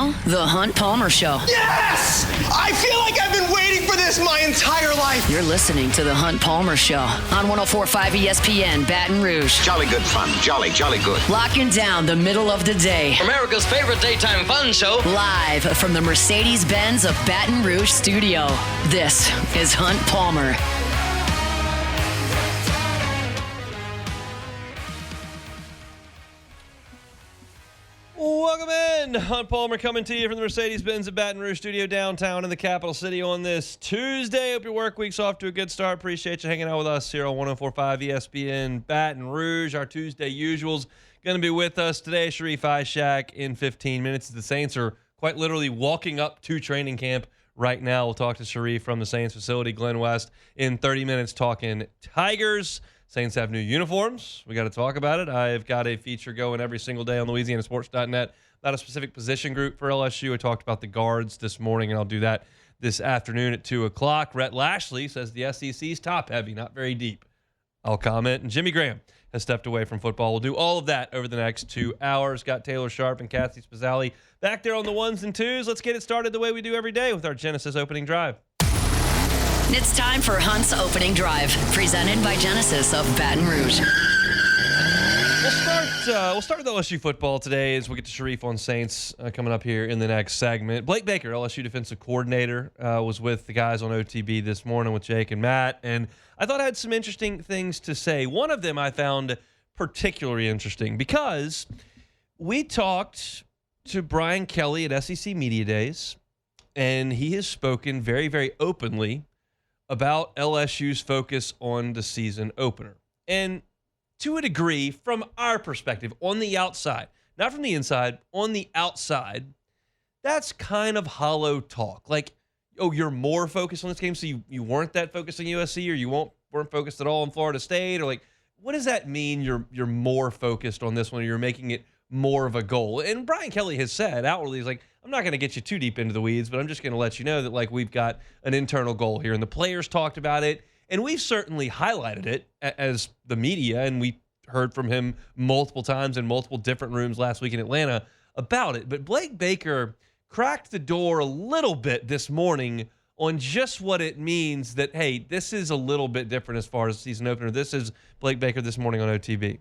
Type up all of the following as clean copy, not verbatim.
Now, The Hunt Palmer Show. Yes! I feel like I've been waiting for this my entire life. You're listening to The Hunt Palmer Show on 104.5 ESPN Baton Rouge. Jolly good fun. Jolly good. Locking down the middle of the day. America's favorite daytime fun show. Live from the Mercedes-Benz of Baton Rouge studio. This is Hunt Palmer. Welcome in. Hunt Palmer coming to you from the Mercedes-Benz at Baton Rouge studio downtown in the capital city on this Tuesday. Hope your work week's off to a good start. Appreciate you hanging out with us here on 104.5 ESPN Baton Rouge. Our Tuesday usuals going to be with us today. Sharief, Ishaq in 15 minutes. The Saints are quite literally walking up to training camp right now. We'll talk to Sharief from the Saints facility, Glen West, in 30 minutes talking Tigers. Saints have new uniforms. We got to talk about it. I've got a feature going every single day on LouisianaSports.net about a specific position group for LSU. I talked about the guards this morning, and I'll do that this afternoon at 2 o'clock. Rhett Lashley says the SEC's top-heavy, not very deep. I'll comment. And Jimmy Graham has stepped away from football. We'll do all of that over the next 2 hours. Got Taylor Sharp and Kathy Spazzali back there on the ones and twos. Let's get it started the way we do every day with our Genesis opening drive. It's time for Hunt's Opening Drive, presented by Genesis of Baton Rouge. We'll start with LSU football today as we get to Sharief on Saints coming up here in the next segment. Blake Baker, LSU defensive coordinator, was with the guys on OTB this morning with Jake and Matt, and I thought I had some interesting things to say. One of them I found particularly interesting because we talked to Brian Kelly at SEC Media Days, and he has spoken very, very openly about LSU's focus on the season opener. And to a degree, from our perspective, on the outside, not from the inside, on the outside, that's kind of hollow talk. Like, oh, you're more focused on this game, so you weren't that focused on USC, or you weren't focused at all on Florida State, or like, what does that mean you're more focused on this one, or you're making it more of a goal? And Brian Kelly has said outwardly, he's like, I'm not going to get you too deep into the weeds, but I'm just going to let you know that like we've got an internal goal here. And the players talked about it, and we've certainly highlighted it as the media, and we heard from him multiple times in multiple different rooms last week in Atlanta about it. But Blake Baker cracked the door a little bit this morning on just what it means that, hey, this is a little bit different as far as season opener. This is Blake Baker this morning on OTB.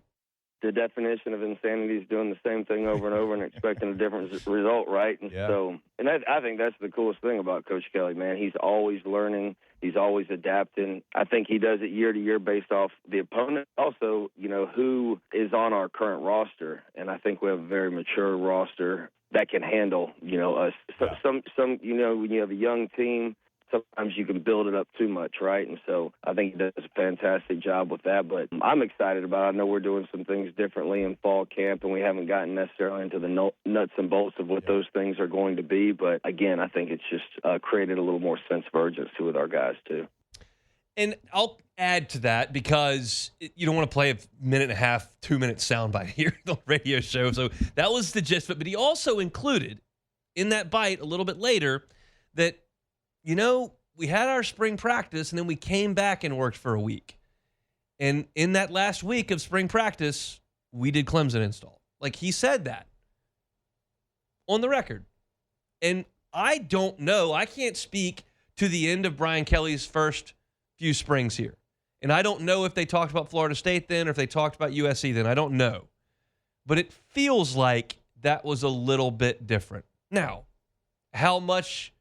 The definition of insanity is doing the same thing over and over and expecting a different result, right? And I think that's the coolest thing about Coach Kelly, man. He's always learning. He's always adapting. I think he does it year to year based off the opponent. Also, who is on our current roster. And I think we have a very mature roster that can handle, us. Some when you have a young team, sometimes you can build it up too much, right? And so I think he does a fantastic job with that. But I'm excited about it. I know we're doing some things differently in fall camp, and we haven't gotten necessarily into the nuts and bolts of what those things are going to be. But, again, I think it's just created a little more sense of urgency with our guys, too. And I'll add to that because you don't want to play a minute and a half, 2 minute soundbite here on the radio show. So that was the gist of it. But he also included in that bite a little bit later that, we had our spring practice, and then we came back and worked for a week. And in that last week of spring practice, we did Clemson install. Like, he said that on the record. And I don't know. I can't speak to the end of Brian Kelly's first few springs here. And I don't know if they talked about Florida State then or if they talked about USC then. I don't know. But it feels like that was a little bit different. Now, how much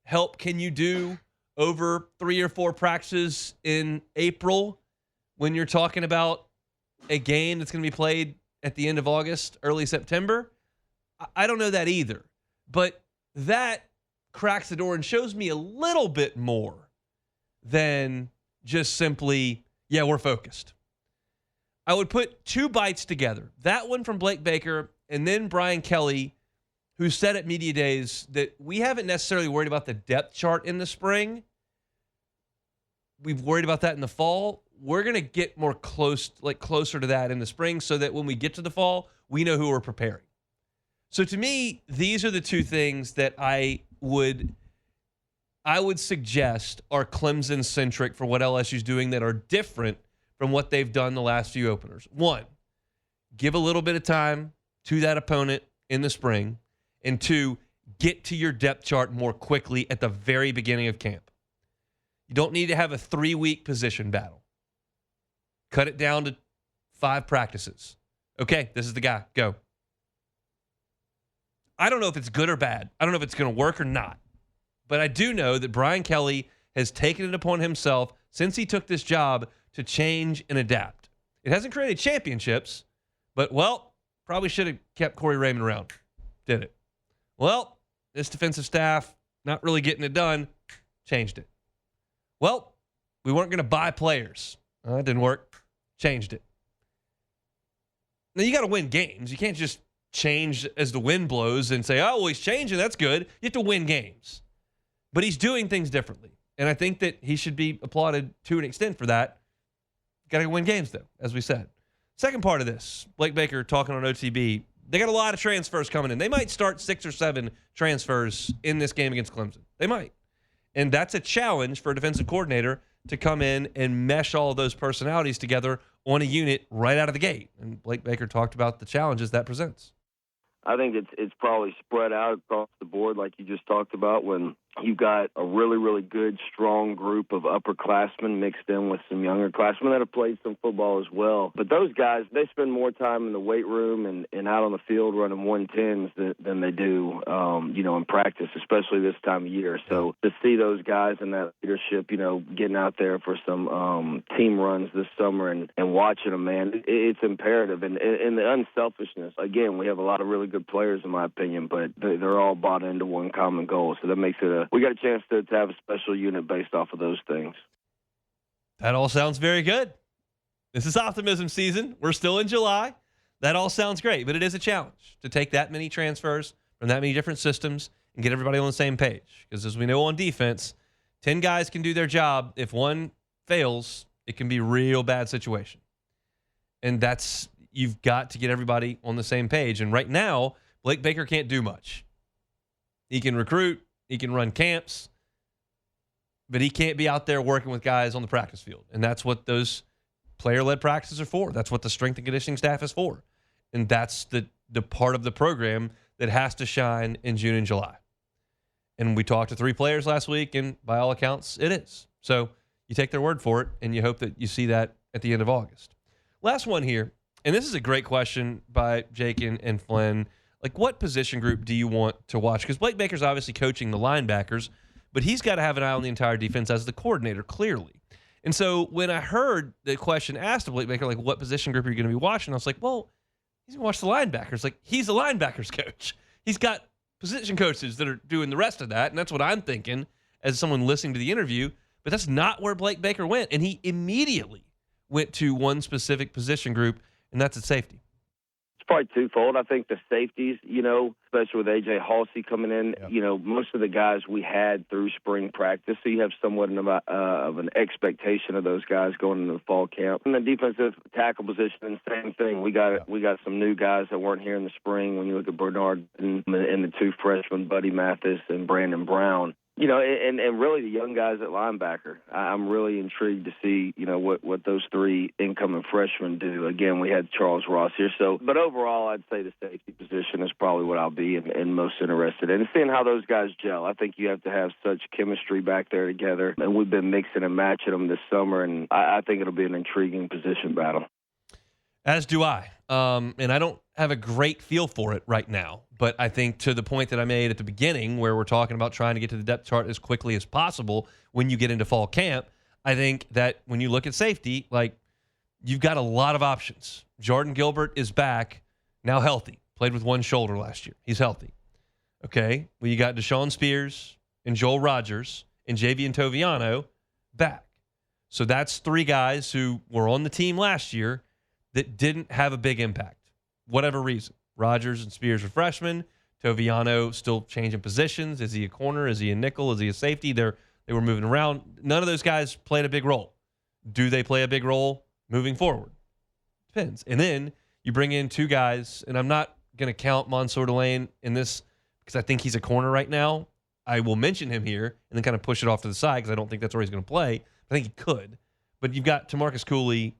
help can you do over 3 or 4 practices in April when you're talking about a game that's going to be played at the end of August, early September? I don't know that either. But that cracks the door and shows me a little bit more than just simply, yeah, we're focused. I would put 2 bites together. That one from Blake Baker and then Brian Kelly, who said at Media Days that we haven't necessarily worried about the depth chart in the spring. We've worried about that in the fall. We're going to get more closer to that in the spring so that when we get to the fall, we know who we're preparing. So to me, these are the 2 things that I would suggest are Clemson-centric for what LSU's doing that are different from what they've done the last few openers. 1, give a little bit of time to that opponent in the spring. And 2, get to your depth chart more quickly at the very beginning of camp. You don't need to have a 3-week position battle. Cut it down to 5 practices. Okay, this is the guy. Go. I don't know if it's good or bad. I don't know if it's going to work or not. But I do know that Brian Kelly has taken it upon himself since he took this job to change and adapt. It hasn't created championships, but, well, probably should have kept Corey Raymond around. Did it? Well, this defensive staff not really getting it done. Changed it. Well, we weren't going to buy players. It didn't work. Changed it. Now, you got to win games. You can't just change as the wind blows and say, oh, well, he's changing. That's good. You have to win games. But he's doing things differently. And I think that he should be applauded to an extent for that. Got to win games, though, as we said. Second part of this, Blake Baker talking on OTB. They got a lot of transfers coming in. They might start 6 or 7 transfers in this game against Clemson. They might. And that's a challenge for a defensive coordinator to come in and mesh all of those personalities together on a unit right out of the gate. And Blake Baker talked about the challenges that presents. I think it's probably spread out across the board like you just talked about when you've got a really, really good, strong group of upperclassmen mixed in with some younger classmen that have played some football as well. But those guys, they spend more time in the weight room and out on the field running 110s than they do, in practice, especially this time of year. So to see those guys in that leadership, getting out there for some team runs this summer and watching them, man, it's imperative. And the unselfishness, again, we have a lot of really good players, in my opinion, but they're all bought into one common goal. So that makes it we got a chance to have a special unit based off of those things. That all sounds very good. This is optimism season. We're still in July. That all sounds great, but it is a challenge to take that many transfers from that many different systems and get everybody on the same page. Because as we know on defense, 10 guys can do their job. If one fails, it can be a real bad situation. And you've got to get everybody on the same page. And right now, Blake Baker can't do much. He can recruit. He can run camps, but he can't be out there working with guys on the practice field. And that's what those player-led practices are for. That's what the strength and conditioning staff is for. And that's the part of the program that has to shine in June and July. And we talked to 3 players last week, and by all accounts, it is. So you take their word for it, and you hope that you see that at the end of August. Last one here, and this is a great question by Jake and Flynn. Like, what position group do you want to watch? Because Blake Baker's obviously coaching the linebackers, but he's got to have an eye on the entire defense as the coordinator, clearly. And so when I heard the question asked of Blake Baker, like, what position group are you going to be watching? I was like, well, he's going to watch the linebackers. Like, he's a linebackers coach. He's got position coaches that are doing the rest of that, and that's what I'm thinking as someone listening to the interview. But that's not where Blake Baker went, and he immediately went to one specific position group, and that's at safety. It's probably twofold. I think the safeties, especially with A.J. Halsey coming in, most of the guys we had through spring practice, so you have somewhat of an expectation of those guys going into the fall camp. And the defensive tackle position, same thing. We got some new guys that weren't here in the spring. When you look at Bernard and the 2 freshmen, Buddy Mathis and Brandon Brown. And really the young guys at linebacker. I'm really intrigued to see, what those 3 incoming freshmen do. Again, we had Charles Ross here. But overall, I'd say the safety position is probably what I'll be and most interested in. And seeing how those guys gel. I think you have to have such chemistry back there together. And we've been mixing and matching them this summer, and I think it'll be an intriguing position battle. As do I. And I don't have a great feel for it right now. But I think to the point that I made at the beginning where we're talking about trying to get to the depth chart as quickly as possible when you get into fall camp, I think that when you look at safety, like, you've got a lot of options. Jordan Gilbert is back, now healthy. Played with one shoulder last year. He's healthy. Okay? Well, you got Deshaun Spears and Joel Rogers and Javian Toviano back. So that's 3 guys who were on the team last year that didn't have a big impact. Whatever reason. Rogers and Spears are freshmen. Toviano still changing positions. Is he a corner? Is he a nickel? Is he a safety? They were moving around. None of those guys played a big role. Do they play a big role moving forward? Depends. And then you bring in 2 guys, and I'm not going to count Mansour Delane in this because I think he's a corner right now. I will mention him here and then kind of push it off to the side because I don't think that's where he's going to play. I think he could. But you've got TaMarcus Cooley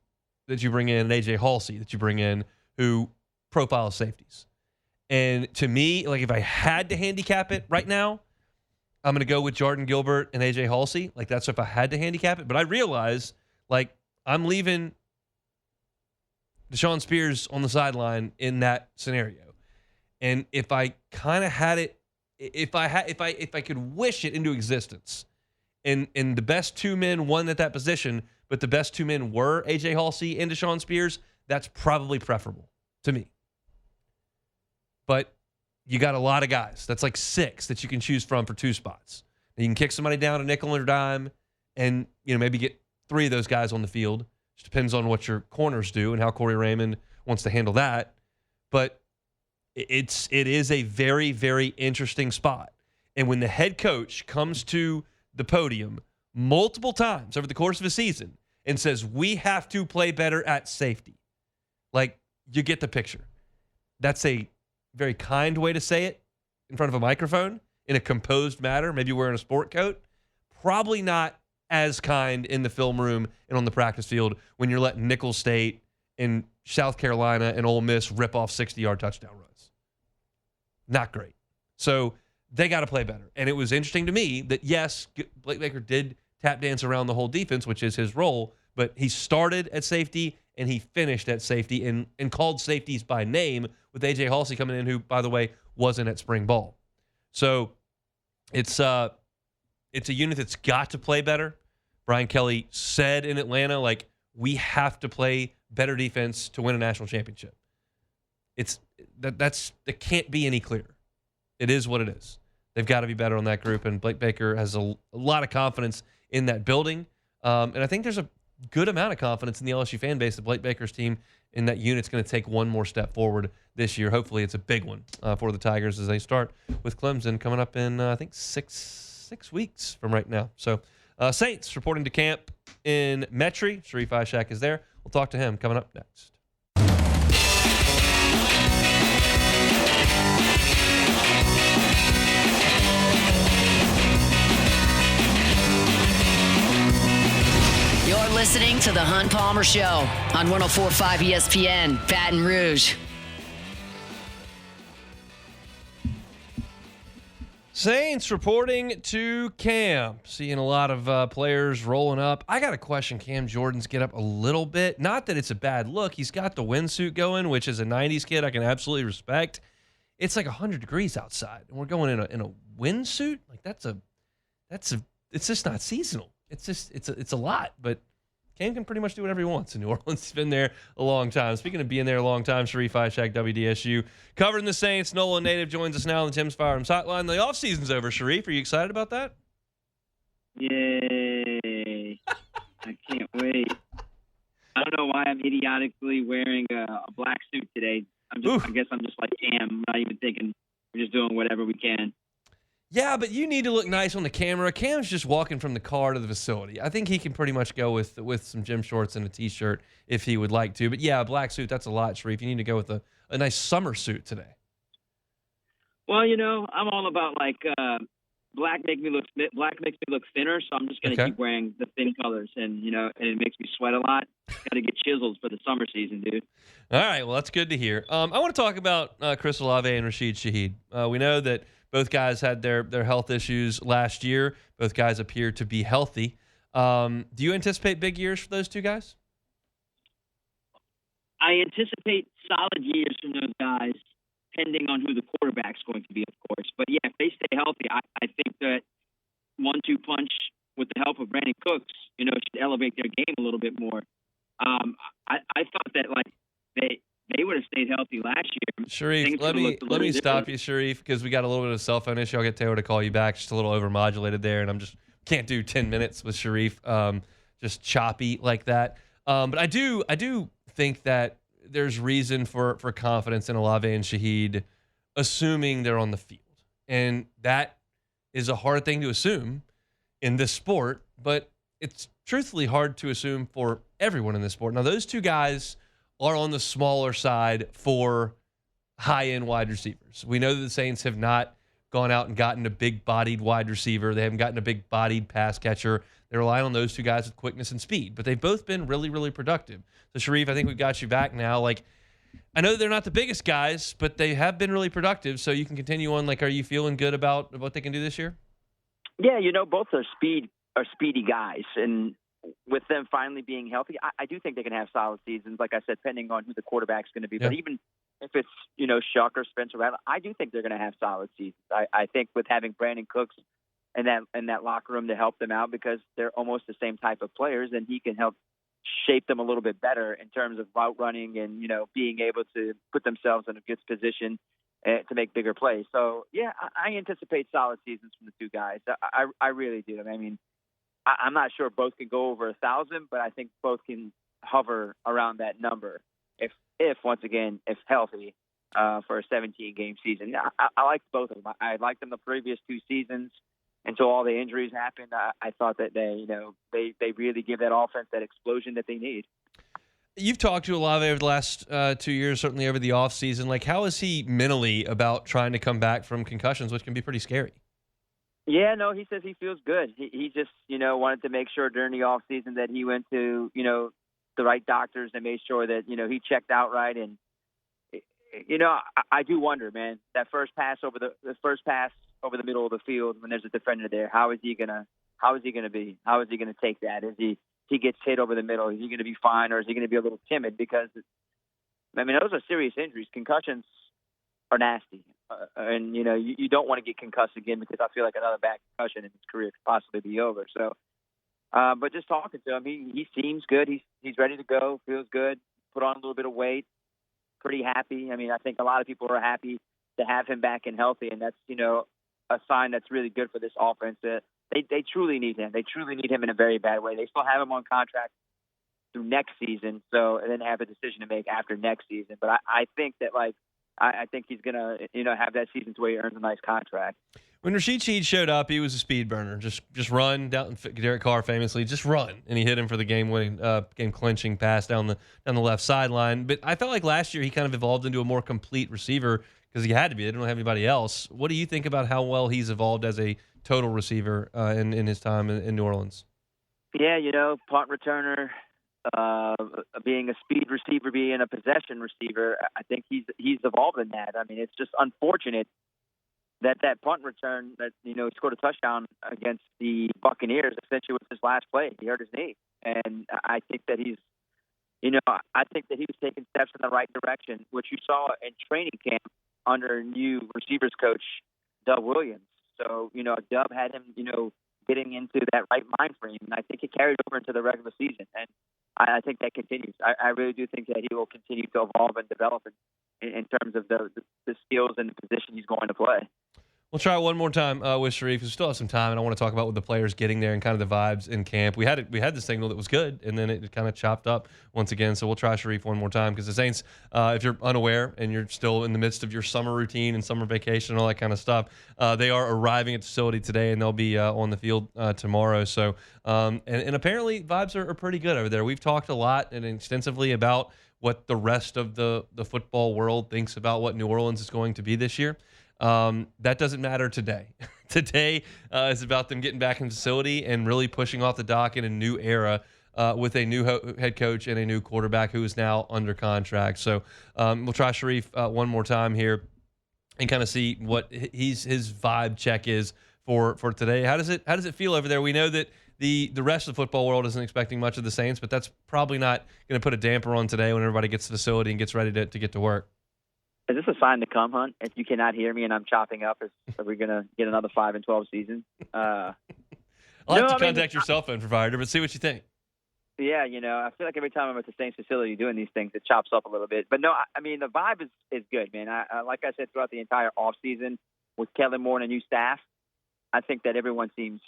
that you bring in and A.J. Halsey that you bring in who profile safeties. And to me, like if I had to handicap it right now, I'm going to go with Jordan Gilbert and AJ Halsey. Like that's if I had to handicap it. But I realize like I'm leaving Deshaun Spears on the sideline in that scenario. And if I kind of had it, if I could wish it into existence, and the best two men won at that position, but the best two men were AJ Halsey and Deshaun Spears, that's probably preferable to me. But you got a lot of guys. That's like 6 that you can choose from for 2 spots. And you can kick somebody down a nickel or dime, and maybe get 3 of those guys on the field. Just depends on what your corners do and how Corey Raymond wants to handle that. But it is a very, very interesting spot. And when the head coach comes to the podium multiple times over the course of a season and says, we have to play better at safety, like you get the picture. That's a very kind way to say it in front of a microphone in a composed manner, maybe wearing a sport coat. Probably not as kind in the film room and on the practice field when you're letting Nicholls State and South Carolina and Ole Miss rip off 60-yard touchdown runs. Not great. So they got to play better. And it was interesting to me that, yes, Blake Baker did tap dance around the whole defense, which is his role, but he started at safety and he finished at safety and called safeties by name with A.J. Halsey coming in, who, by the way, wasn't at spring ball. So it's a unit that's got to play better. Brian Kelly said in Atlanta, like, we have to play better defense to win a national championship. That can't be any clearer. It is what it is. They've got to be better on that group, and Blake Baker has a lot of confidence in that building. And I think there's a good amount of confidence in the LSU fan base that Blake Baker's team in that unit's going to take one more step forward this year. Hopefully it's a big one for the Tigers as they start with Clemson coming up in, I think, six weeks from right now. So Saints reporting to camp in Metairie. Sharief Ishaq is there. We'll talk to him coming up next. You're listening to The Hunt Palmer Show on 104.5 ESPN, Baton Rouge. Saints reporting to camp. Seeing a lot of players rolling up. I got to question Cam Jordan's get up a little bit. Not that it's a bad look. He's got the windsuit going, which is a 90s kid I can absolutely respect. It's like 100 degrees outside, and we're going in a windsuit. Like it's just not seasonal. It's a lot, but Cam can pretty much do whatever he wants in New Orleans. He's been there a long time. Speaking of being there a long time, Sharief Ishaq, WDSU, covering the Saints. Nolan Native joins us now on the Tim's Firearms Hotline. The offseason's over, Sharief. Are you excited about that? Yay. I can't wait. I don't know why I'm idiotically wearing a black suit today. I guess I'm just like Cam. I'm not even thinking. We're just doing whatever we can. Yeah, but you need to look nice on the camera. Cam's just walking from the car to the facility. I think he can pretty much go with some gym shorts and a T-shirt if he would like to. But yeah, a black suit, that's a lot, Sharief. You need to go with a nice summer suit today. Well, I'm all about black makes me look thinner, so I'm just going to keep wearing the thin colors, and it makes me sweat a lot. Got to get chiseled for the summer season, dude. All right, well, that's good to hear. I want to talk about Chris Olave and Rashid Shaheed. We know that both guys had their health issues last year. Both guys appear to be healthy. Do you anticipate big years for those two guys? I anticipate solid years from those guys, depending on who the quarterback's going to be, of course. But, yeah, if they stay healthy, I think that 1-2 punch with the help of Brandon Cooks, should elevate their game a little bit more. I thought that, they would have stayed healthy last year. Sharief, let me stop you, Sharief, because we got a little bit of a cell phone issue. I'll get Taylor to call you back. Just a little overmodulated there, and I'm just can't do 10 minutes with Sharief, just choppy like that. But I do think that there's reason for confidence in Olave and Shaheed, assuming they're on the field, and that is a hard thing to assume in this sport. But it's truthfully hard to assume for everyone in this sport. Now, those two guys are on the smaller side for high-end wide receivers. We know that the Saints have not gone out and gotten a big-bodied wide receiver. They haven't gotten a big-bodied pass catcher. They're relying on those two guys with quickness and speed. But they've both been really, really productive. So, Sharief, I think we've got you back now. I know they're not the biggest guys, but they have been really productive. So you can continue on. Like, are you feeling good about what they can do this year? Yeah, both are speedy guys, and with them finally being healthy, I do think they can have solid seasons. Like I said, depending on who the quarterback's going to be. Yeah. But even if it's Ishaq or Spencer Rattler, I do think they're going to have solid seasons. I think with having Brandon Cooks and that locker room to help them out, because they're almost the same type of players, and he can help shape them a little bit better in terms of route running and being able to put themselves in a good position to make bigger plays. So yeah, I anticipate solid seasons from the two guys. I really do. I mean, I'm not sure both can go over 1,000, but I think both can hover around that number if once again, if healthy, for a 17-game season. I liked both of them. I liked them the previous 2 seasons until all the injuries happened. I thought that they really give that offense that explosion that they need. You've talked to Olave over the last 2 years, certainly over the offseason. Like, how is he mentally about trying to come back from concussions, which can be pretty scary? Yeah, no, he says he feels good. He just, wanted to make sure during the offseason that he went to, the right doctors and made sure that, he checked out right. And, I do wonder, man, that first pass over the middle of the field when there's a defender there, how is he gonna be? How is he gonna take that? Is he gets hit over the middle, is he gonna be fine, or is he gonna be a little timid? Because those are serious injuries. Concussions are nasty. And, you don't want to get concussed again, because I feel like another bad concussion in his career could possibly be over. So, but just talking to him, he seems good. He's ready to go, feels good, put on a little bit of weight, pretty happy. I think a lot of people are happy to have him back and healthy, and that's, a sign that's really good for this offense. They truly need him. They truly need him in a very bad way. They still have him on contract through next season, and then have a decision to make after next season. But I think that, I think he's going to, have that season to where he earns a nice contract. When Rashid Shaheed showed up, he was a speed burner. Just run down. Derek Carr famously just run, and he hit him for the game-clinching pass down the left sideline. But I felt like last year he kind of evolved into a more complete receiver because he had to be. They don't have anybody else. What do you think about how well he's evolved as a total receiver in his time in New Orleans? Yeah, punt returner. Being a speed receiver, being a possession receiver, I think he's evolved in that. It's just unfortunate that punt return that he scored a touchdown against the Buccaneers essentially was his last play. He hurt his knee, and I think that he was taking steps in the right direction, which you saw in training camp under new receivers coach Doug Williams. So Dub had him getting into that right mind frame, and I think it carried over into the regular season, and I think that continues. I really do think that he will continue to evolve and develop in terms of the skills and the position he's going to play. We'll try one more time with Sharief, because we still have some time, and I want to talk about with the players getting there and kind of the vibes in camp. We had the signal that was good, and then it kind of chopped up once again. So we'll try Sharief one more time, because the Saints, if you're unaware and you're still in the midst of your summer routine and summer vacation and all that kind of stuff, they are arriving at the facility today, and they'll be on the field tomorrow. So and apparently vibes are pretty good over there. We've talked a lot and extensively about what the rest of the football world thinks about what New Orleans is going to be this year. That doesn't matter today. Today is about them getting back in the facility and really pushing off the dock in a new era with a new head coach and a new quarterback who is now under contract. So we'll try Sharief one more time here and kind of see what his vibe check is for today. How does it feel over there? We know that the rest of the football world isn't expecting much of the Saints, but that's probably not going to put a damper on today when everybody gets to the facility and gets ready to get to work. Is this a sign to come, Hunt? If you cannot hear me and I'm chopping up, are we going to get another 5-12 season? I'll have to contact your cell phone provider, but see what you think. Yeah, I feel like every time I'm at the Saints facility doing these things, it chops up a little bit. But no, the vibe is good, man. Like I said, throughout the entire offseason with Kellen Moore and a new staff, I think that everyone seems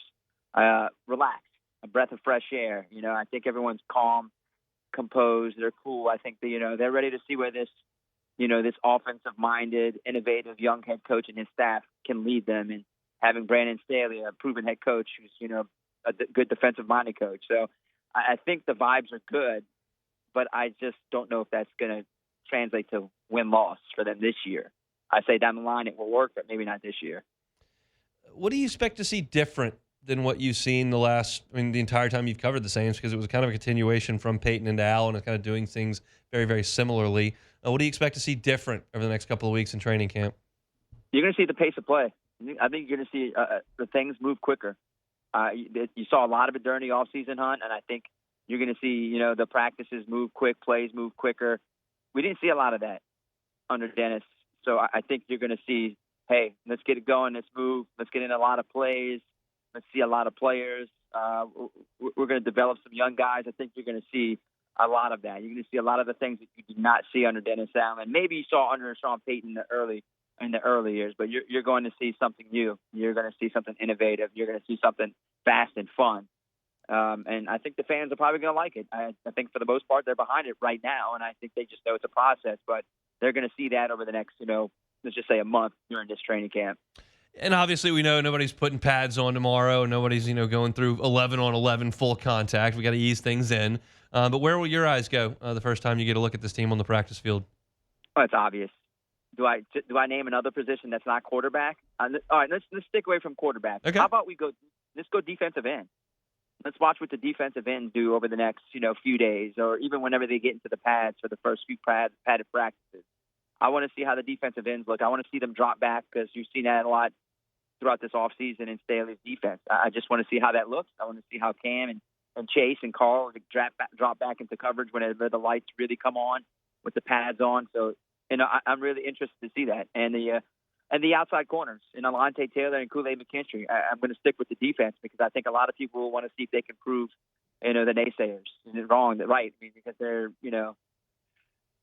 relaxed, a breath of fresh air. I think everyone's calm, composed, they're cool. I think that, they're ready to see where this offensive-minded, innovative young head coach and his staff can lead them, and having Brandon Staley, a proven head coach who's, a good defensive-minded coach. So I think the vibes are good, but I just don't know if that's going to translate to win-loss for them this year. I say down the line it will work, but maybe not this year. What do you expect to see different than what you've seen the entire time you've covered the Saints, because it was kind of a continuation from Peyton into Allen and kind of doing things very, very similarly. What do you expect to see different over the next couple of weeks in training camp? You're going to see the pace of play. I think you're going to see the things move quicker. You saw a lot of it during the offseason, Hunt, and I think you're going to see, the practices move quick, plays move quicker. We didn't see a lot of that under Dennis. So I think you're going to see, hey, let's get it going. Let's move. Let's get in a lot of plays. Let's see a lot of players. We're going to develop some young guys. I think you're going to see a lot of that. You're going to see a lot of the things that you did not see under Dennis Allen. Maybe you saw under Sean Payton in the early years, but you're going to see something new. You're going to see something innovative. You're going to see something fast and fun. And I think the fans are probably going to like it. I think for the most part, they're behind it right now, and I think they just know it's a process, but they're going to see that over the next, let's just say a month during this training camp. And obviously we know nobody's putting pads on tomorrow. Nobody's, going through 11-on-11 full contact. We got to ease things in. But where will your eyes go the first time you get a look at this team on the practice field? Well, it's obvious. Do I name another position that's not quarterback? All right, let's stick away from quarterback. Okay. How about let's go defensive end. Let's watch what the defensive ends do over the next, few days, or even whenever they get into the pads for the first few padded practices. I want to see how the defensive ends look. I want to see them drop back, because you've seen that a lot throughout this offseason in Staley's defense. I just want to see how that looks. I want to see how Cam and Chase and Carl drop back into coverage whenever the lights really come on with the pads on. So, I'm really interested to see that. And the outside corners, Alontae Taylor and Kool-Aid McKinstry. I'm going to stick with the defense, because I think a lot of people will want to see if they can prove, the naysayers wrong, right. I mean, because they're,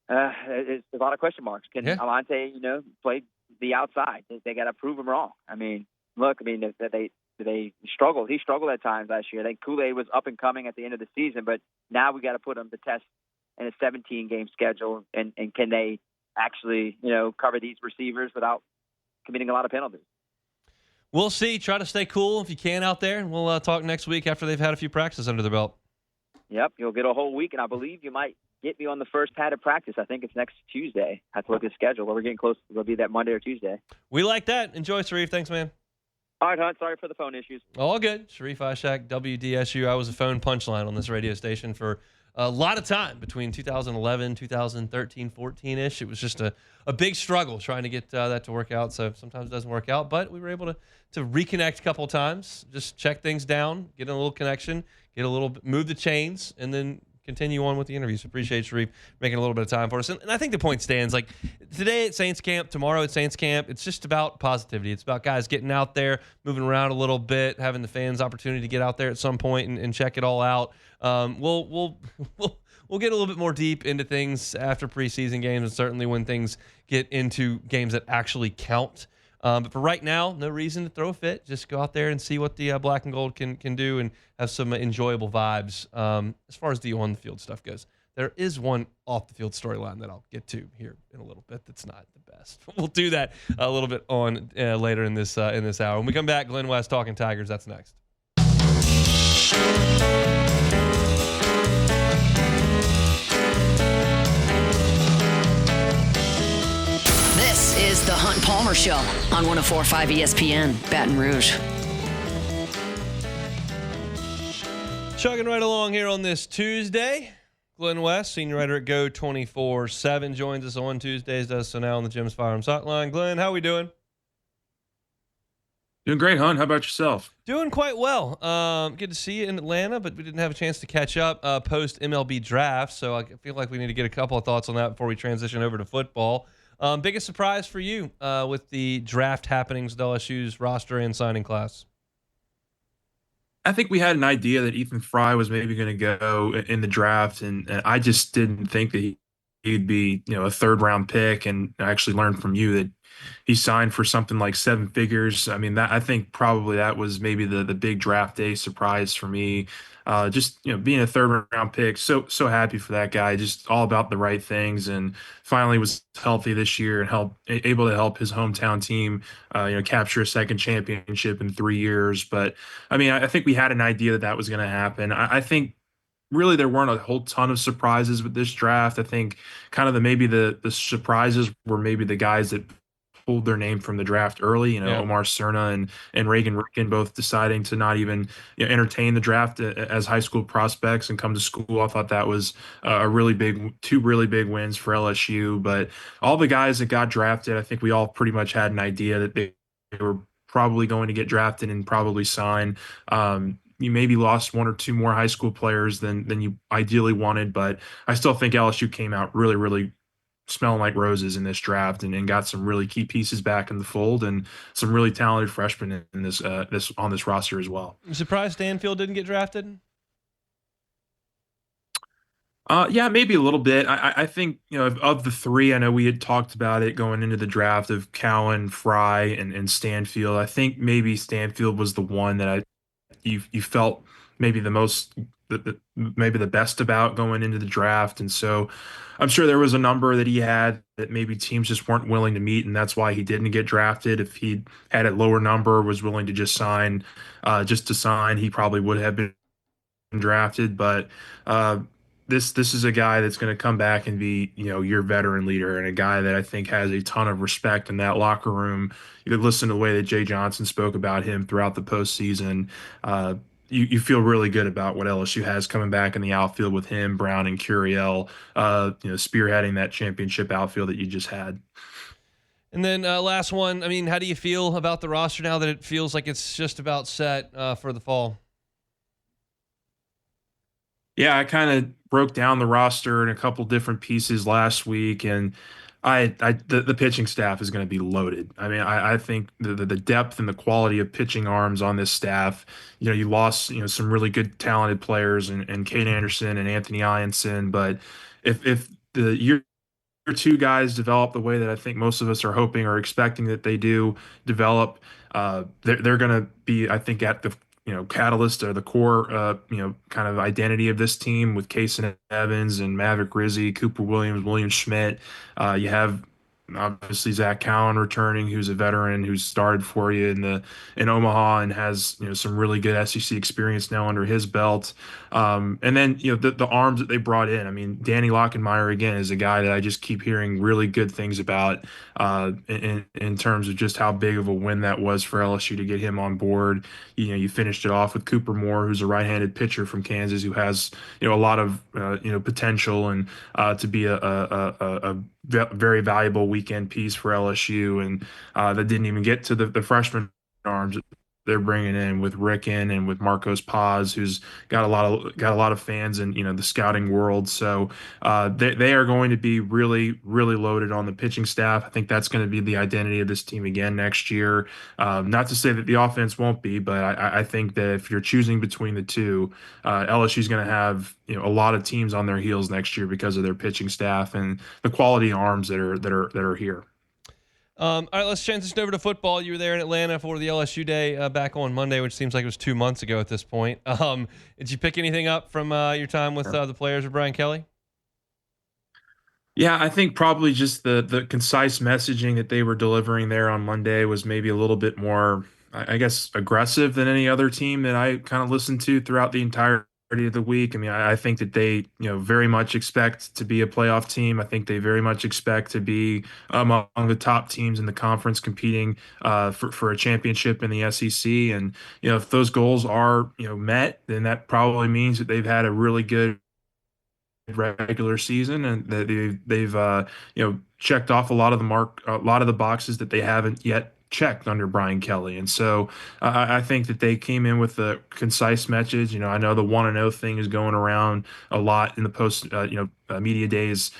there's a lot of question marks. Can Alontae, play the outside? They got to prove him wrong. I mean, look, they struggled. He struggled at times last year. I think Kool-Aid was up and coming at the end of the season, but now we got to put him to test in a 17-game schedule. And can they actually, cover these receivers without committing a lot of penalties? We'll see. Try to stay cool if you can out there, and we'll talk next week after they've had a few practices under their belt. Yep, you'll get a whole week, and I believe you might get me on the first padded practice. I think it's next Tuesday. I have to look at the schedule, but we're getting close. It'll be that Monday or Tuesday. We like that. Enjoy, Sharief. Thanks, man. All right, Hunt. Sorry for the phone issues. All good. Sharief Ishaq, WDSU. I was a phone punchline on this radio station for a lot of time between 2011, 2013, 14-ish. It was just a big struggle trying to get that to work out. So sometimes it doesn't work out, but we were able to reconnect a couple of times, just check things down, get in a little connection, move the chains, and then continue on with the interviews. Appreciate Sharief making a little bit of time for us. And I think the point stands. Like today at Saints camp, tomorrow at Saints camp, it's just about positivity. It's about guys getting out there, moving around a little bit, having the fans opportunity to get out there at some point and check it all out. We'll get a little bit more deep into things after preseason games, and certainly when things get into games that actually count. But for right now, no reason to throw a fit. Just go out there and see what the black and gold can do and have some enjoyable vibes as far as the on-the-field stuff goes. There is one off-the-field storyline that I'll get to here in a little bit that's not the best. We'll do that a little bit on later in this hour. When we come back, Glen West talking Tigers. That's next. This is the Hunt Palmer Show on 104.5 ESPN, Baton Rouge. Chugging right along here on this Tuesday. Glen West, senior writer at Go 24/7, joins us on Tuesdays, does so now on the Jim's Firearms Hotline. Glenn, how we doing? Doing great, Hunt. How about yourself? Doing quite well. Good to see you in Atlanta, but we didn't have a chance to catch up post MLB draft, so I feel like we need to get a couple of thoughts on that before we transition over to football. Biggest surprise for you with the draft happenings, with LSU's roster and signing class? I think we had an idea that Ethan Fry was maybe going to go in the draft, and I just didn't think that he'd be, a third-round pick. And I actually learned from you that he signed for something like seven figures. I mean, I think probably that was maybe the big draft day surprise for me. Just being a third-round pick, so happy for that guy. Just all about the right things, and finally was healthy this year and able to help his hometown team, capture a second championship in 3 years. But I mean, I think we had an idea that was going to happen. I think really there weren't a whole ton of surprises with this draft. I think kind of maybe the surprises were maybe the guys that pulled their name from the draft early. Yeah. Omar Cerna and Reagan Ricken both deciding to not even entertain the draft as high school prospects and come to school. I thought that was two really big wins for LSU. But all the guys that got drafted, I think we all pretty much had an idea that they were probably going to get drafted and probably sign. You maybe lost one or two more high school players than you ideally wanted, but I still think LSU came out really, really smelling like roses in this draft and got some really key pieces back in the fold and some really talented freshmen in this on this roster as well. You surprised Stanfield didn't get drafted? Yeah, maybe a little bit. I think, of the three, I know we had talked about it going into the draft of Cowan, Fry, and Stanfield. I think maybe Stanfield was the one that you felt maybe maybe the best about going into the draft. And so I'm sure there was a number that he had that maybe teams just weren't willing to meet, and that's why he didn't get drafted. If he had a lower number, was willing to just sign, he probably would have been drafted. But this is a guy that's going to come back and be, your veteran leader, and a guy that I think has a ton of respect in that locker room. You could listen to the way that Jay Johnson spoke about him throughout the postseason. You feel really good about what LSU has coming back in the outfield with him, Brown, and Curiel, spearheading that championship outfield that you just had. And then last one, I mean, how do you feel about the roster now that it feels like it's just about set for the fall? Yeah, I kind of broke down the roster in a couple different pieces last week, and the pitching staff is going to be loaded. I mean, I think the depth and the quality of pitching arms on this staff. You lost some really good talented players and Kate Anderson and Anthony Ianson, but if the year two guys develop the way that I think most of us are hoping or expecting that they do develop, they're going to be, I think, at the catalyst or the core, kind of identity of this team with Kason Evans and Maverick Rizzi, Cooper Williams, William Schmidt. You have obviously Zach Cowan returning, who's a veteran who's started for you in Omaha and has some really good SEC experience now under his belt. And then the arms that they brought in. I mean, Danny Lockenmeyer again is a guy that I just keep hearing really good things about in terms of just how big of a win that was for LSU to get him on board. You finished it off with Cooper Moore, who's a right-handed pitcher from Kansas who has a lot of potential and to be a very valuable weekend piece for LSU, and that didn't even get to the freshman arms they're bringing in with Ricken and with Marcos Paz, who's got a lot of fans in the scouting world. So they are going to be really, really loaded on the pitching staff. I think that's going to be the identity of this team again next year. Not to say that the offense won't be, but I think that if you're choosing between the two, LSU is going to have a lot of teams on their heels next year because of their pitching staff and the quality arms that are here. All right, let's transition over to football. You were there in Atlanta for the LSU day back on Monday, which seems like it was 2 months ago at this point. Did you pick anything up from your time with the players or Brian Kelly? Yeah, I think probably just the concise messaging that they were delivering there on Monday was maybe a little bit more, I guess, aggressive than any other team that I kind of listened to throughout the entirety of the week. I mean, I think that they, very much expect to be a playoff team. I think they very much expect to be among the top teams in the conference competing for a championship in the SEC. And, if those goals are, met, then that probably means that they've had a really good regular season and that they've checked off a lot of the boxes that they haven't yet checked under Brian Kelly. And so I think that they came in with a concise message. I know the 1-0 thing is going around a lot in the post media days,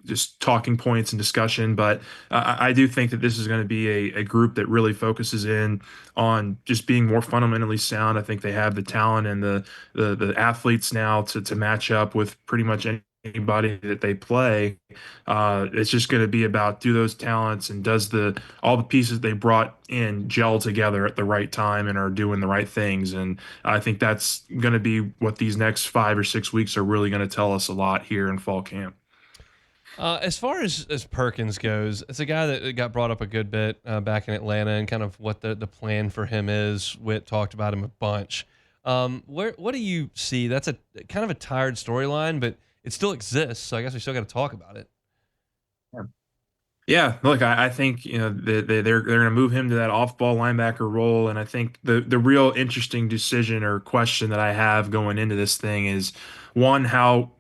just talking points and discussion. But I do think that this is going to be a group that really focuses in on just being more fundamentally sound. I think they have the talent and the athletes now to match up with pretty much anybody that they play. It's just going to be about, do those talents and does all the pieces they brought in gel together at the right time and are doing the right things. And I think that's going to be what these next 5 or 6 weeks are really going to tell us a lot here in fall camp. As far as Perkins goes, it's a guy that got brought up a good bit back in Atlanta and kind of what the plan for him is. Witt talked about him a bunch. What do you see? That's a kind of a tired storyline, but it still exists. So I guess we still got to talk about it. Yeah, look, I think they're going to move him to that off-ball linebacker role, and I think the real interesting decision or question that I have going into this thing is one, how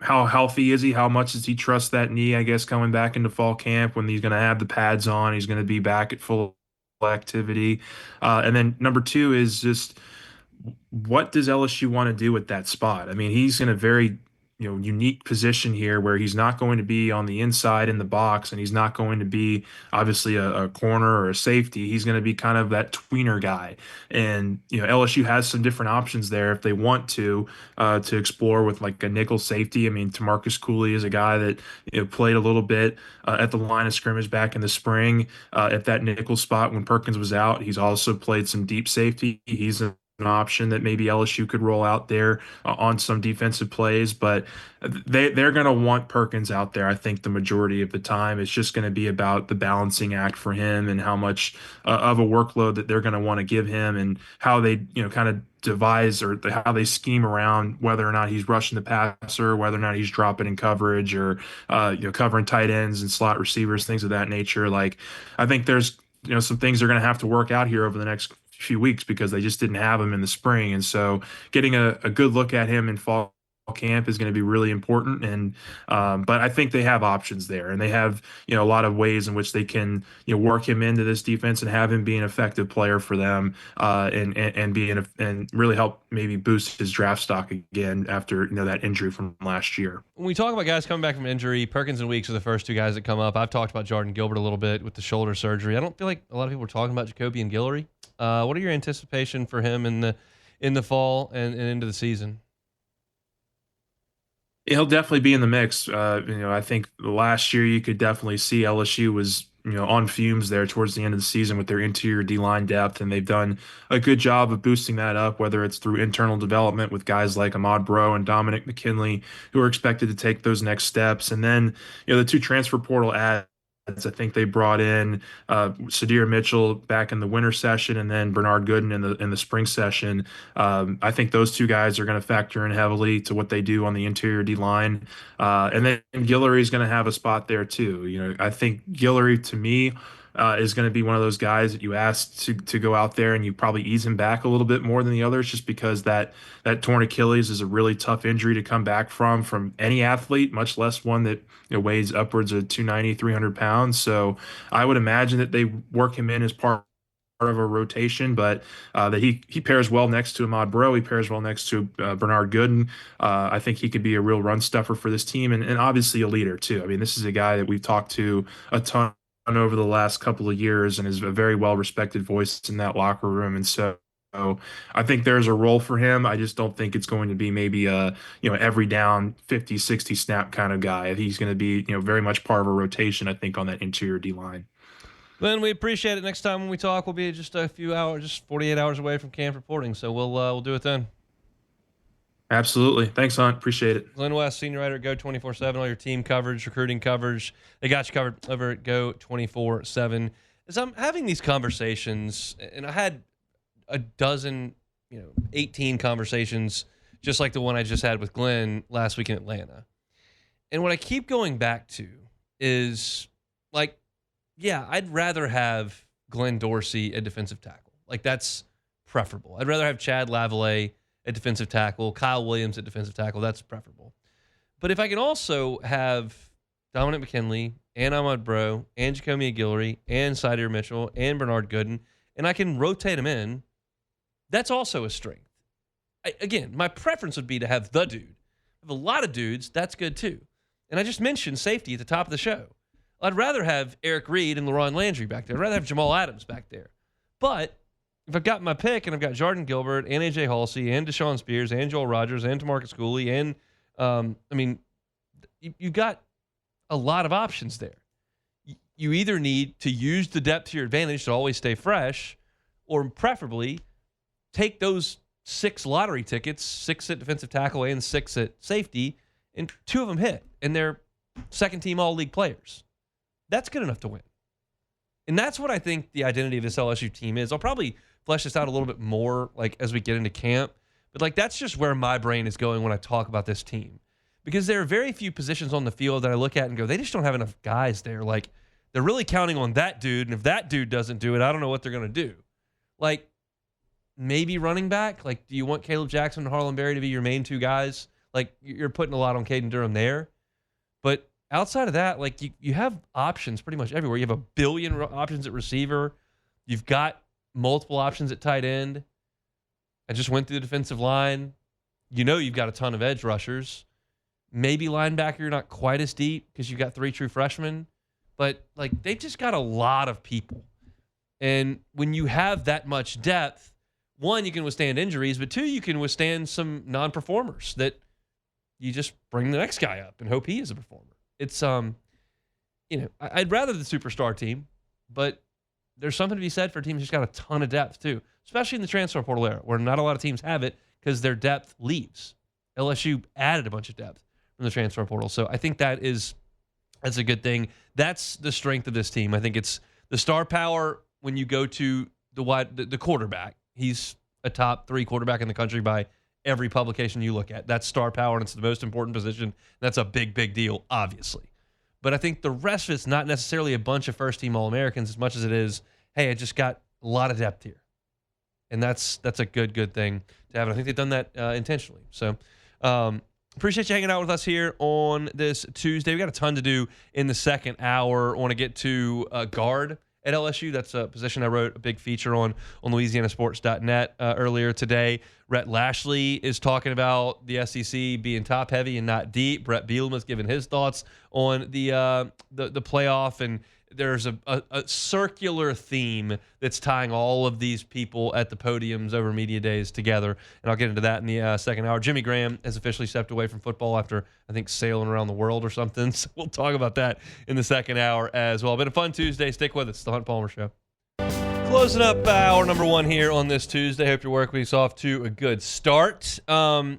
healthy is he? How much does he trust that knee? I guess coming back into fall camp when he's going to have the pads on, he's going to be back at full activity, and then number two is just what does LSU want to do with that spot? I mean, he's in a very unique position here where he's not going to be on the inside in the box and he's not going to be obviously a corner or a safety. He's going to be kind of that tweener guy. And LSU has some different options there if they want to explore with like a nickel safety. I mean, Tamarcus Cooley is a guy that played a little bit at the line of scrimmage back in the spring at that nickel spot when Perkins was out. He's also played some deep safety. He's an option that maybe LSU could roll out there on some defensive plays, but they're going to want Perkins out there. I think the majority of the time it's just going to be about the balancing act for him and how much of a workload that they're going to want to give him and how they kind of devise or how they scheme around whether or not he's rushing the passer, whether or not he's dropping in coverage or covering tight ends and slot receivers, things of that nature. Like I think there's some things they're going to have to work out here over the next few weeks because they just didn't have him in the spring. And so getting a good look at him in fall camp is going to be really important. And but I think they have options there and they have a lot of ways in which they can work him into this defense and have him be an effective player for them and really help maybe boost his draft stock again after that injury from last year. When we talk about guys coming back from injury, Perkins and Weeks are the first two guys that come up. I've talked about Jordan Gilbert a little bit with the shoulder surgery. I don't feel like a lot of people are talking about Jacoby and Guillory. What are your anticipation for him in the fall and into the season? He'll definitely be in the mix. I think last year you could definitely see LSU was on fumes there towards the end of the season with their interior D-line depth, and they've done a good job of boosting that up, whether it's through internal development with guys like Ahmad Bro and Dominic McKinley, who are expected to take those next steps. And then the two transfer portal adds. I think they brought in Sadir Mitchell back in the winter session, and then Bernard Gooden in the spring session. I think those two guys are going to factor in heavily to what they do on the interior D line, and then Guillory is going to have a spot there too. I think Guillory to me is going to be one of those guys that you ask to go out there and you probably ease him back a little bit more than the others, just because that torn Achilles is a really tough injury to come back from any athlete, much less one that weighs upwards of 290, 300 pounds. So I would imagine that they work him in as part of a rotation, but that he pairs well next to Ahmad Bro. He pairs well next to Bernard Gooden. I think he could be a real run stuffer for this team and obviously a leader too. I mean, this is a guy that we've talked to a ton over the last couple of years and is a very well-respected voice in that locker room. And so I think there's a role for him. I just don't think it's going to be maybe a every down 50, 60 snap kind of guy. He's going to be very much part of a rotation, I think, on that interior D line. Glenn, we appreciate it. Next time when we talk, we'll be just a few hours, just 48 hours away from camp reporting. So we'll do it then. Absolutely. Thanks, Hunt. Appreciate it. Glen West, senior writer at Go 24/7, all your team coverage, recruiting coverage. They got you covered over at Go 24/7. As I'm having these conversations, and I had a dozen, 18 conversations just like the one I just had with Glenn last week in Atlanta. And what I keep going back to is, like, yeah, I'd rather have Glenn Dorsey at defensive tackle. Like, that's preferable. I'd rather have Chad Lavallee at defensive tackle, Kyle Williams at defensive tackle. That's preferable. But if I can also have Dominic McKinley and Ahmad Bro and Jacoby Guillory and Sadir Mitchell and Bernard Gooden, and I can rotate them in, that's also a strength. Again, my preference would be to have the dude. If a lot of dudes, that's good too. And I just mentioned safety at the top of the show. I'd rather have Eric Reed and LaRon Landry back there. I'd rather have Jamal Adams back there. But if I've got my pick and I've got Jordan Gilbert and A.J. Halsey and Deshaun Spears and Joel Rogers and Tamarcus Cooley and, you've got a lot of options there. You either need to use the depth to your advantage to always stay fresh, or preferably take those 6 lottery tickets, 6 at defensive tackle and 6 at safety, and 2 of them hit, and they're second-team all-league players. That's good enough to win. And that's what I think the identity of this LSU team is. I'll probably flesh this out a little bit more like as we get into camp, but like that's just where my brain is going when I talk about this team. Because there are very few positions on the field that I look at and go, they just don't have enough guys there. Like they're really counting on that dude. And if that dude doesn't do it, I don't know what they're going to do. Like, maybe running back. Like, do you want Caleb Jackson and Harlan Berry to be your main two guys? Like, you're putting a lot on Caden Durham there. But outside of that, like, you have options pretty much everywhere. You have a billion options at receiver. You've got multiple options at tight end. I just went through the defensive line. You know you've got a ton of edge rushers. Maybe linebacker, you're not quite as deep because you've got 3 true freshmen. But, like, they've just got a lot of people. And when you have that much depth, 1, you can withstand injuries, but 2, you can withstand some non-performers that you just bring the next guy up and hope he is a performer. It's, I'd rather the superstar team, but there's something to be said for a team that's just got a ton of depth too, especially in the transfer portal era where not a lot of teams have it because their depth leaves. LSU added a bunch of depth from the transfer portal. So I think that's a good thing. That's the strength of this team. I think it's the star power when you go to the quarterback. He's a top 3 quarterback in the country by every publication you look at. That's star power, and it's the most important position. That's a big, big deal, obviously. But I think the rest of it's not necessarily a bunch of first-team All-Americans as much as it is, hey, I just got a lot of depth here. And that's a good thing to have. And I think they've done that intentionally. So appreciate you hanging out with us here on this Tuesday. We got a ton to do in the second hour. I want to get to guard at LSU. That's a position I wrote a big feature on LouisianaSports.net earlier today. Rhett Lashley is talking about the SEC being top-heavy and not deep. Brett Bielema has given his thoughts on the playoff, and there's a circular theme that's tying all of these people at the podiums over media days together, and I'll get into that in the second hour. Jimmy Graham has officially stepped away from football after, I think, sailing around the world or something, so we'll talk about that in the second hour as well. Been a fun Tuesday. Stick with us. It's the Hunt Palmer Show. Closing up hour number 1 here on this Tuesday. Hope your work week's off to a good start. I've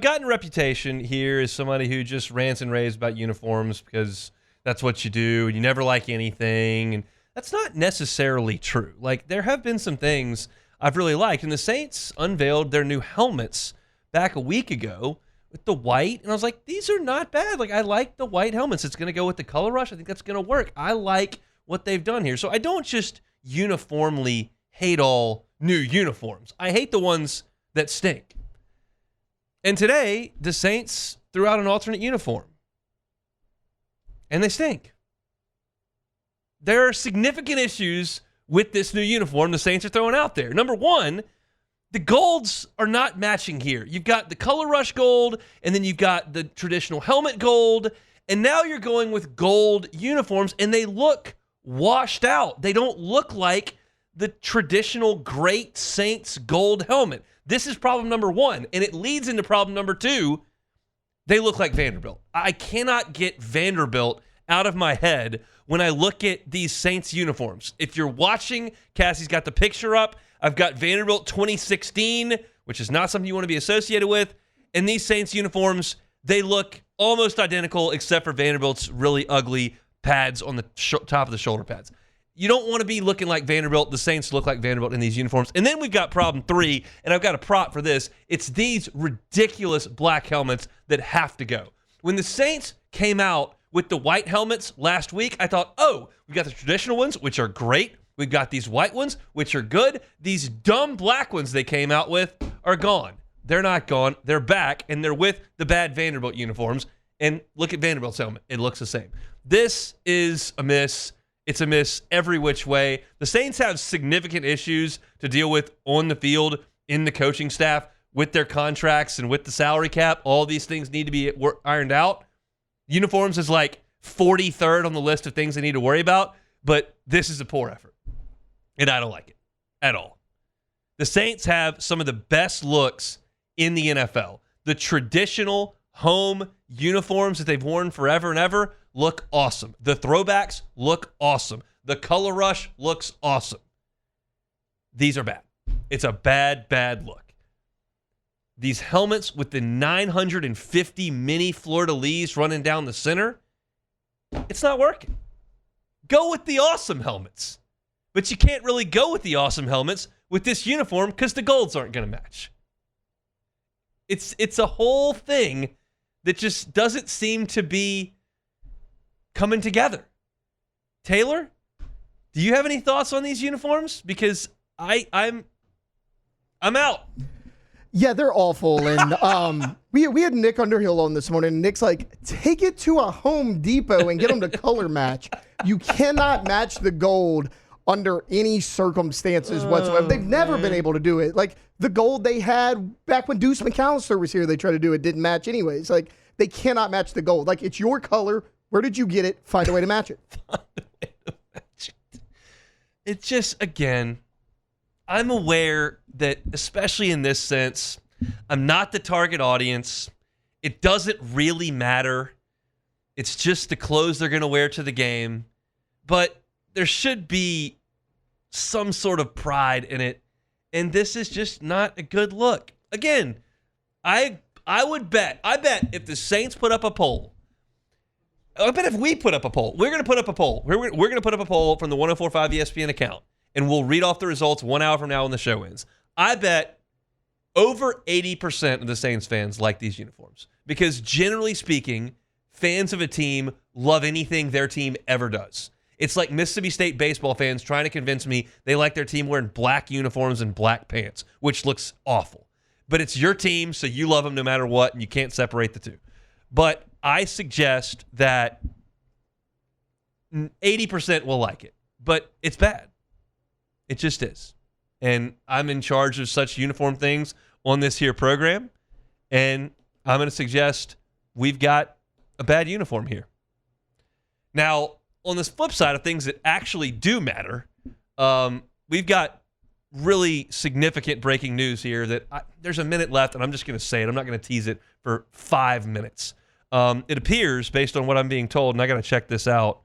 gotten a reputation here as somebody who just rants and raves about uniforms because that's what you do, and you never like anything. And that's not necessarily true. Like, there have been some things I've really liked, and the Saints unveiled their new helmets back a week ago with the white, and I was like, these are not bad. Like, I like the white helmets. It's going to go with the color rush. I think that's going to work. I like what they've done here. So I don't just uniformly hate all new uniforms. I hate the ones that stink. And today, the Saints threw out an alternate uniform. And they stink. There are significant issues with this new uniform the Saints are throwing out there. Number 1, the golds are not matching here. You've got the color rush gold, and then you've got the traditional helmet gold, and now you're going with gold uniforms, and they look washed out. They don't look like the traditional great Saints gold helmet. This is problem number 1, and it leads into problem number 2. They look like Vanderbilt. I cannot get Vanderbilt out of my head when I look at these Saints uniforms. If you're watching, Cassie's got the picture up. I've got Vanderbilt 2016, which is not something you want to be associated with. And these Saints uniforms, they look almost identical except for Vanderbilt's really ugly pads on the top of the shoulder pads. You don't want to be looking like Vanderbilt. The Saints look like Vanderbilt in these uniforms. And then we've got problem 3, and I've got a prop for this. It's these ridiculous black helmets that have to go. When the Saints came out with the white helmets last week, I thought, oh, we've got the traditional ones, which are great. We've got these white ones, which are good. These dumb black ones they came out with are gone. They're not gone. They're back, and they're with the bad Vanderbilt uniforms. And look at Vanderbilt's helmet. It looks the same. This is a miss. It's a miss every which way. The Saints have significant issues to deal with on the field, in the coaching staff, with their contracts and with the salary cap. All these things need to be ironed out. Uniforms is like 43rd on the list of things they need to worry about, but this is a poor effort. And I don't like it at all. The Saints have some of the best looks in the NFL. The traditional home uniforms that they've worn forever and ever look awesome. The throwbacks look awesome. The color rush looks awesome. These are bad. It's a bad, bad look. These helmets with the 950 mini fleur-de-lis running down the center, it's not working. Go with the awesome helmets. But you can't really go with the awesome helmets with this uniform because the golds aren't going to match. It's a whole thing that just doesn't seem to be coming together. Taylor, do you have any thoughts on these uniforms? Because I'm out. Yeah, they're awful. And we had Nick Underhill on this morning. And Nick's like, take it to a Home Depot and get them to color match. You cannot match the gold under any circumstances whatsoever. They've never been able to do it. Like the gold they had back when Deuce McAllister was here, they tried to do it, didn't match anyways. Like they cannot match the gold. Like it's your color. Where did you get it? Find a way to match it. It's just, again, I'm aware that, especially in this sense, I'm not the target audience. It doesn't really matter. It's just the clothes they're going to wear to the game. But there should be some sort of pride in it. And this is just not a good look. Again, I bet if the Saints put up a poll, I bet if we put up a poll, we're going to put up a poll. We're going to put up a poll from the 104.5 ESPN account, and we'll read off the results 1 hour from now when the show ends. I bet over 80% of the Saints fans like these uniforms because, generally speaking, fans of a team love anything their team ever does. It's like Mississippi State baseball fans trying to convince me they like their team wearing black uniforms and black pants, which looks awful. But it's your team, so you love them no matter what, and you can't separate the two. But I suggest that 80% will like it, but it's bad. It just is. And I'm in charge of such uniform things on this here program, and I'm going to suggest we've got a bad uniform here. Now, on this flip side of things that actually do matter, we've got really significant breaking news here that there's a minute left, and I'm just going to say it. I'm not going to tease it for 5 minutes. It appears, based on what I'm being told, and I got to check this out,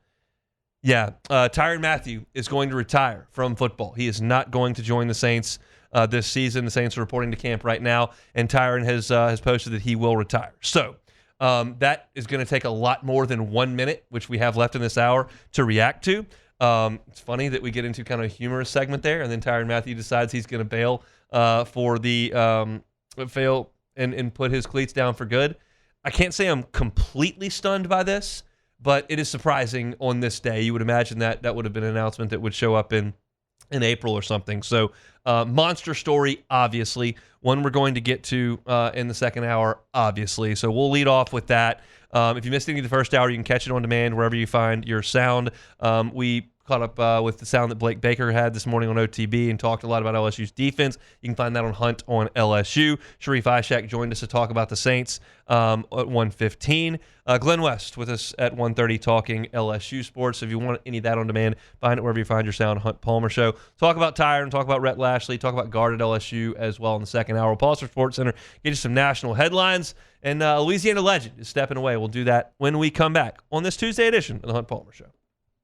Tyrann Mathieu is going to retire from football. He is not going to join the Saints this season. The Saints are reporting to camp right now, and Tyrann has posted that he will retire. So that is going to take a lot more than 1 minute, which we have left in this hour, to react to. It's funny that we get into kind of a humorous segment there, and then Tyrann Mathieu decides he's going to bail and put his cleats down for good. I can't say I'm completely stunned by this, but it is surprising on this day. You would imagine that would have been an announcement that would show up in April or something. So monster story, obviously. One we're going to get to in the second hour, obviously. So we'll lead off with that. If you missed any of the first hour, you can catch it on demand wherever you find your sound. We caught up with the sound that Blake Baker had this morning on OTB and talked a lot about LSU's defense. You can find that on Hunt on LSU. Sharief Ishaq joined us to talk about the Saints at 1:15. Glen West with us at 1:30 talking LSU sports. So if you want any of that on demand, find it wherever you find your sound. Hunt Palmer Show. Talk about Tyrann, talk about Rhett Lashley, talk about guard at LSU as well in the second hour. We'll pause for Sports Center, get you some national headlines, and Louisiana legend is stepping away. We'll do that when we come back on this Tuesday edition of the Hunt Palmer Show.